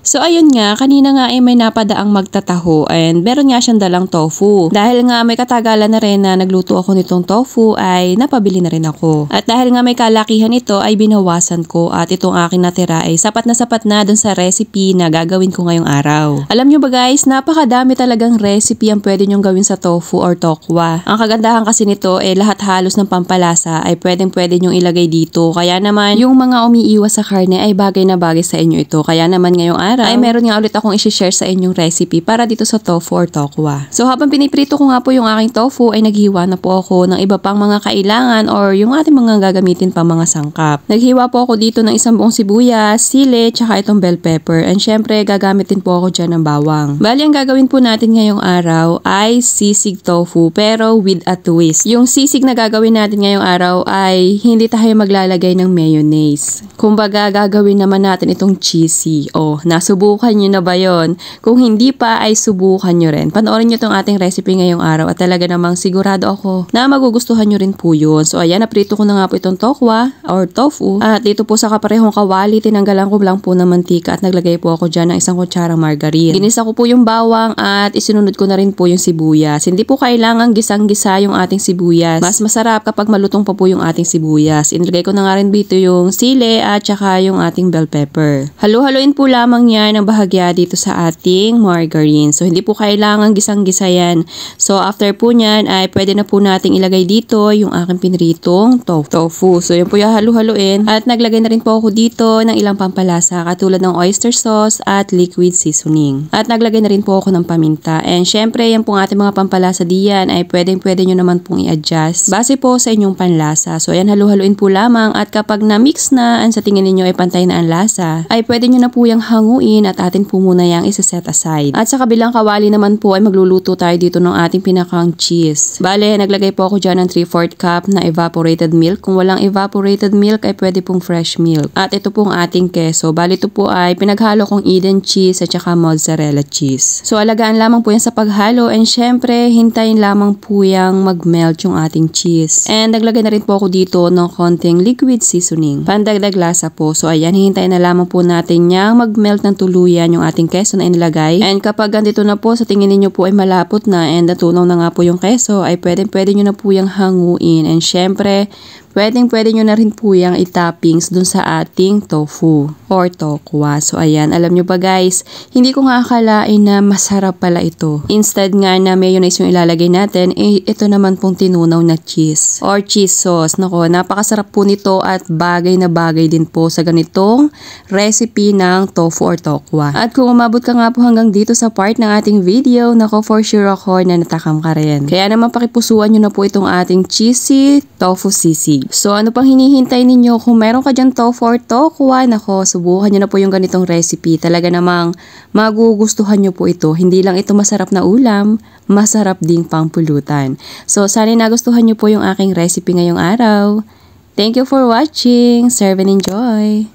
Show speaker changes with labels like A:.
A: So ayun nga, kanina nga ay may napadaang magtataho and meron nga siyang dalang tofu. Dahil nga may katagalan na rin na nagluto ako nitong tofu ay napabili na rin ako. At dahil nga may kalakihan ito ay binawasan ko at itong aking natira ay sapat na dun sa recipe na gagawin ko ngayong araw. Alam nyo ba guys, napakadami talagang recipe ang pwede nyong gawin sa tofu or tokwa. Ang kagandahan kasi nito ay lahat halos ng pampalasa ay pwede nyong ilagay dito. Kaya naman yung mga umiiwas sa karne ay bagay na bagay sa inyo ito. Kaya naman ngayong araw ay meron nga ulit akong i-share sa inyong recipe para dito sa tofu or tokwa. So habang piniprito ko nga po yung aking tofu ay naghiwa na po ako ng iba pang mga kailangan or yung ating mga gagamitin pang mga sangkap. Naghiwa po ako dito ng isang buong sibuyas, sili, tsaka itong bell pepper. And syempre gagamitin po ako dyan ng bawang. Bali ang gagawin po natin ngayong araw ay sisig tofu pero with a twist. Yung sisig na gagawin natin ngayong araw ay hindi tayo maglalagay ng mayonnaise. Kumbaga gagawin naman natin itong cheesy. Nasubukan nyo na ba yon? Kung hindi pa ay subukan nyo rin. Panoorin nyo itong ating recipe ngayong araw at talaga namang sigurado ako na magugustuhan nyo rin po yun. So ayan, naprito ko na nga po itong tokwa or tofu. At dito po sa kaparehong kawali, tinanggalan ko lang po ng mantika at naglagay po ako dyan ng isang kutsarang margarine. Ginisa ko po yung bawang at isinunod ko na rin po yung sibuyas. Hindi po kailangang gisang-gisa yung ating sibuyas. Mas masarap kapag malutong pa po yung ating sibuyas. Inilagay ko na nga rin dito yung sili at saka yung ating bell pepper. Halo-haloin po lamang yan ng bahagya dito sa ating margarine. So hindi po kailangan gisang-gisa yan. So after po nyan ay pwede na po nating ilagay dito yung aking pinritong tofu. So yun po yung halo-haloin. At naglagay na rin po ako dito ng ilang pampalasa katulad ng oyster sauce at liquid seasoning. At naglagay na rin po ako ng paminta. And syempre yan pong ating mga pampalasa diyan ay pwede nyo naman pong i-adjust base po sa inyong panlasa. So ayan, halo-haloin po lamang at kapag na-mix na sa tingin ninyo ay pantay na ang lasa ay pwede nyo na po yung hanguin at atin po muna yung isa-set aside. At sa kabilang kawali naman po ay magluluto tayo dito ng ating pinakang cheese. Bale, naglagay po ako dyan ng 3/4 cup na evaporated milk. Kung walang evaporated milk ay pwede pong fresh milk. At ito pong ating keso. Bale, ito po ay pinaghalo kong Eden cheese at saka mozzarella cheese. So alagaan lamang po yan sa paghalo and syempre hintayin lamang po yung mag-melt yung ating cheese. And naglagay na rin po ako dito ng konting liquid seasoning. Pandagdag lasa po. So ayan, hintayin na lamang po natin yung mag-melt ng tuluyan yung ating keso na inilagay. And kapag ganito na po, sa tingin niyo po ay malapot na and natunaw na nga po yung keso, ay pwede nyo na po yung hanguin. And syempre, pwede nyo na rin po yung itoppings dun sa ating tofu or tokwa. So ayan, alam nyo ba guys, hindi ko nga akalain na masarap pala ito. Instead nga na mayonnaise yung ilalagay natin, ito naman pong tinunaw na cheese or cheese sauce. Nako, napakasarap po nito at bagay na bagay din po sa ganitong recipe ng tofu or tokwa. At kung umabot ka nga po hanggang dito sa part ng ating video, nako for sure ako na natakam ka rin. Kaya naman pakipusuan nyo na po itong ating cheesy tofu sisig. So ano pang hinihintay ninyo? Kung meron ka dyan tofu or tokwa, nako, subukan nyo na po yung ganitong recipe. Talaga namang magugustuhan nyo po ito. Hindi lang ito masarap na ulam, masarap ding pangpulutan. So sana nagustuhan nyo po yung aking recipe ngayong araw. Thank you for watching. Serve and enjoy!